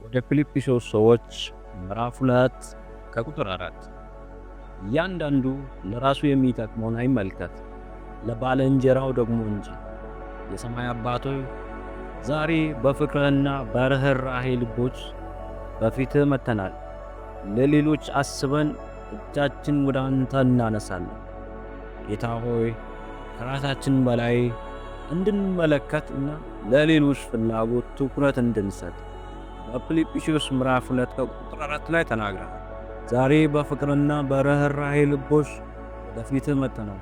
ወደ ፊልጵስዩስ ሰዎች ምዕራፍ 2 ከቁጥር 4 እያንዳንዱ ለራሱ የሚጠቅመውን አይመልከት ለባልንጀራው ደግሞ እንጂ። የሰማይ አባት ሆይ ዛሬ በፍቅርና በርህራሄ ልቦች በፊትህ መጥተናል። ለሌሎች አስበን እጃችን ወደ አንተ እናነሳለን። ጌታ ሆይ ከራሳችን በላይ እንድንመለከትና ለሌሎች ፍላጎት ትኩረት እንድንሰጥ በፊልጵስዩስ ምዕራፍ 2 ከቁጥር 4 ላይ ተናግረሃል። ዛሬ በፍቅርና በርህራሄ ልቦች ወደፊትህ መጥተናል።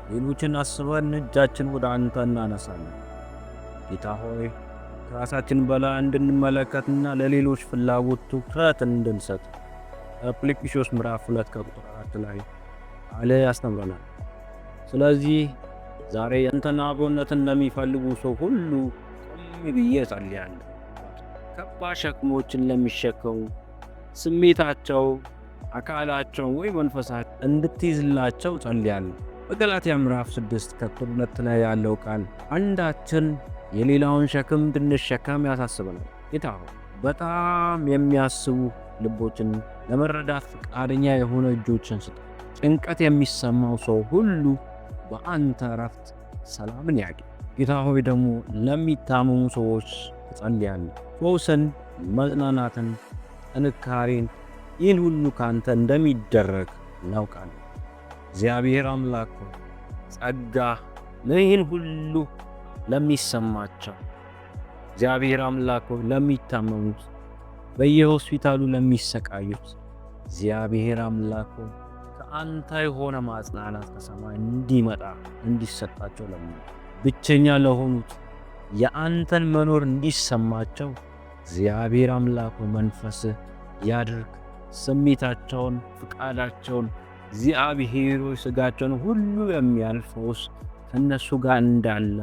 ሌሎችን አስበን እጃችን ወደ አንተ እናነሳለን። ጌታ ሆይ ከራሳችን በላይ እንድንመለከትና ለሌሎች ፍላጎት ትኩረት እንድንሰጥ በፊልጵስዩስ ምዕራፍ 2 ከቁጥር 4 ላይ ቃል ያስተምረናል። ስለዚህ ዛሬ ያንተን አብሮነትን ለሚፈልጉ ሰው ሁሉ ቆም ብዬ ጸልያለሁ። ከባድ ሸክሞችን ለሚሸከሙ ስሜታቸው፣ አካላቸው ወይ መንፈሳቸው እንድትይዝላቸው ጸልያለሁ። በገላትያ ምዕራፍ 6 ከቁጥር 2 ላይ ያለው ቃል አንዳችን የሌላውን ሸክም እንድንሸከም ያሳስበናል። ጌታ ሆይ በጣም የሚያስቡ ልቦችን ለመረዳት ፈቃደኛ የሆነ እጆችን ስጥ። ጭንቀት የሚሰማው ሰው ሁሉ በአንተ እረፍት ሰላምን ያግኝ። ጌታ ሆይ ደግሞ ለሚታመሙ ሰዎች እጸልያለሁ። ፈውስን፣ መጽናናትን፣ ጥንካሬን ይህን ሁሉ ካንተ እንደሚደረግ እናውቃለን። እግዚአብሔር አምላክ ሆይ ጸጋ ይህን ሁሉ ለሚሰማቸው እግዚአብሔር አምላክ ሆይ ለሚታመሙት በየሆስፒታሉ ለሚሰቃዩት እግዚአብሔር አምላክ ሆይ ከአንተ የሆነ ማጽናናት ከሰማይ እንዲመጣ እንዲሰጣቸው ለምን ብቸኛ ለሆኑት የአንተን መኖር እንዲሰማቸው እግዚአብሔር አምላክ ሆይ መንፈስህ ያድርግ። ስሜታቸውን፣ ፍቃዳቸውን እግዚአብሔር ሆይ ስጋቸውን ሁሉ የሚያልፈውስ ከነሱ ጋር እንዳለ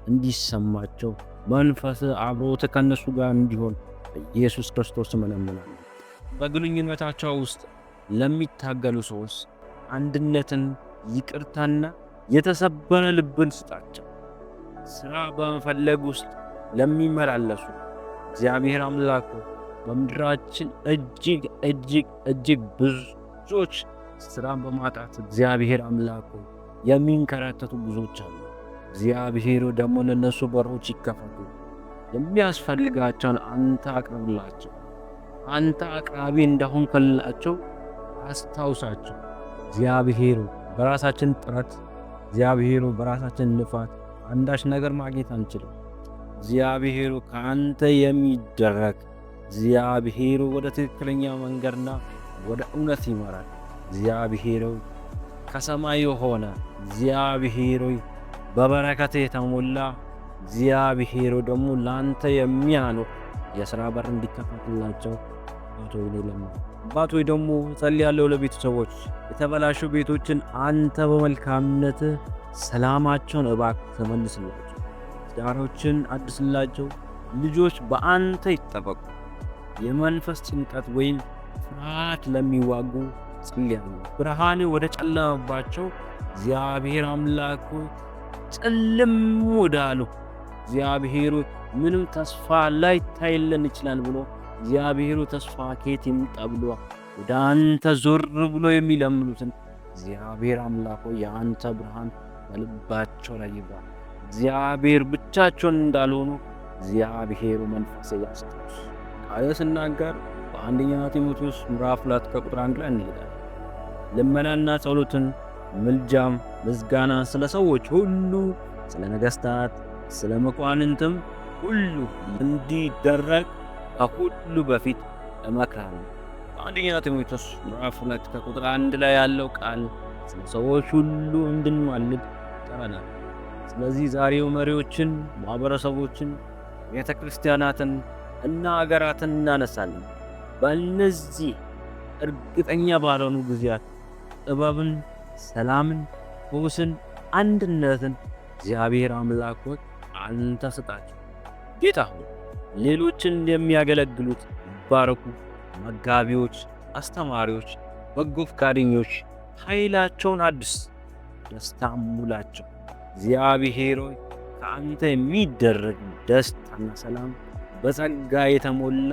እንዲሰማቸው መንፈስህ አብሮት ከነሱ ጋር እንዲሆን በኢየሱስ ክርስቶስ እለምናለሁ። በግንኙነታቸው ውስጥ ለሚታገሉ ሰዎች አንድነትን፣ ይቅርታና የተሰበረ ልብን ስጣቸው። ሥራ በመፈለግ ውስጥ ለሚመላለሱ እግዚአብሔር አምላክ በምድራችን እጅግ ብዙዎች ሥራን በማጣት እግዚአብሔር አምላክ የሚንከራተቱ ብዙዎች አሉ። እግዚአብሔር ደግሞ ለነሱ በሮች ይከፈቱ። የሚያስፈልጋቸውን አንተ አቅርብላቸው። አንተ አቅራቢ እንደሆንክላቸው አስታውሳቸው። እግዚአብሔር በራሳችን ጥረት እግዚአብሔር በራሳችን ልፋት አንዳች ነገር ማግኘት አንችልም። እግዚአብሔር ከአንተ የሚደረግ እግዚአብሔር ወደ ትክክለኛ መንገድና ወደ እውነት ይመራል። እግዚአብሔር ከሰማይ የሆነ እግዚአብሔር በበረከት የተሞላ እግዚአብሔር ደግሞ ላንተ የሚያኖር የሥራ በር እንዲከፈትላቸው አባት ሆይ ደግሞ ጸልያለሁ። ለቤተሰቦች የተበላሹ ቤቶችን አንተ በመልካምነት ሰላማቸውን እባክህ መልስላቸው። ትዳሮችን አድስላቸው። ልጆች በአንተ ይጠበቁ። የመንፈስ ጭንቀት ወይም ፍርሃት ለሚዋጉ ጸልያለሁ። ብርሃን ወደ ጨለመባቸው እግዚአብሔር አምላክ ጨልም ወዳሉ እግዚአብሔር ምንም ተስፋ ላይታየን ይችላል ብሎ እግዚአብሔር ተስፋ ከየት ይምጣ ብሎ ወደ አንተ ዞር ብሎ የሚለምኑትን እግዚአብሔር አምላክ የአንተ ብርሃን በልባቸው ላይ ይብራ። እግዚአብሔር ብቻቸውን እንዳልሆኑ እግዚአብሔር መንፈስ ያስታውስ። ቃል ሲናገር በአንደኛ ጢሞቴዎስ ምዕራፍ 2 ከቁጥር 1 ላይ እንሄዳለን። ልመናና ጸሎትን፣ ምልጃም፣ ምስጋና ስለ ሰዎች ሁሉ፣ ስለ ነገሥታት፣ ስለ መኳንንትም ሁሉ እንዲደረግ ከሁሉ በፊት እመክራለሁ። በአንደኛ ጢሞቴዎስ ምዕራፍ 2 ከቁጥር 1 ላይ ያለው ቃል ስለ ሰዎች ሁሉ እንድንማልድ ይጠራናል። ስለዚህ ዛሬው መሪዎችን፣ ማህበረሰቦችን፣ ቤተ ክርስቲያናትን እና አገራትን እናነሳለን። በእነዚህ እርግጠኛ ባልሆኑ ጊዜያት ጥበብን፣ ሰላምን፣ ፈውስን፣ አንድነትን እግዚአብሔር አምላክ አንተ ስጣቸው። ጌታ ሆይ ሌሎችን የሚያገለግሉት ይባረኩ። መጋቢዎች፣ አስተማሪዎች፣ በጎ ፈቃደኞች ኃይላቸውን አድስ፣ ደስታም ሙላቸው። እግዚአብሔር ሆይ ከአንተ የሚደረግ ደስታና ሰላም በጸጋ የተሞላ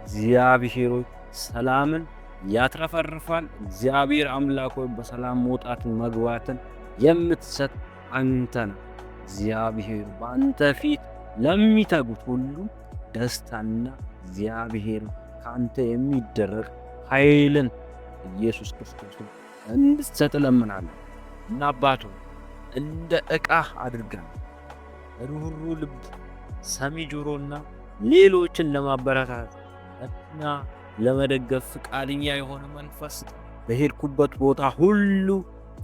እግዚአብሔር ሆይ ሰላምን ያትረፈርፋል። እግዚአብሔር አምላክ ሆይ በሰላም መውጣትን መግባትን የምትሰጥ አንተ ነህ። እግዚአብሔር በአንተ ፊት ለሚተጉት ሁሉ ደስታና እግዚአብሔር ከአንተ የሚደረግ ኃይልን ኢየሱስ ክርስቶስ እንድትሰጥ እለምናለሁ። እና አባቶ እንደ ዕቃ አድርገን ሩህሩህ ልብ፣ ሰሚ ጆሮና ሌሎችን ለማበረታታት እና ለመደገፍ ፍቃደኛ የሆነ መንፈስ በሄድኩበት ቦታ ሁሉ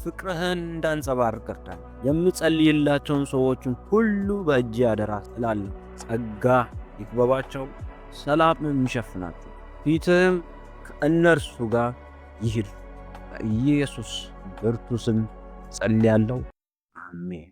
ፍቅርህን እንዳንጸባርቅ እርዳኝ። የምጸልይላቸውን ሰዎችን ሁሉ በእጅ አደራ እላለሁ። ጸጋ ይክበባቸው፣ ሰላም የሚሸፍናቸው፣ ፊትህም ከእነርሱ ጋር ይሂድ። በኢየሱስ ብርቱ ስም ጸልያለሁ። አሜን።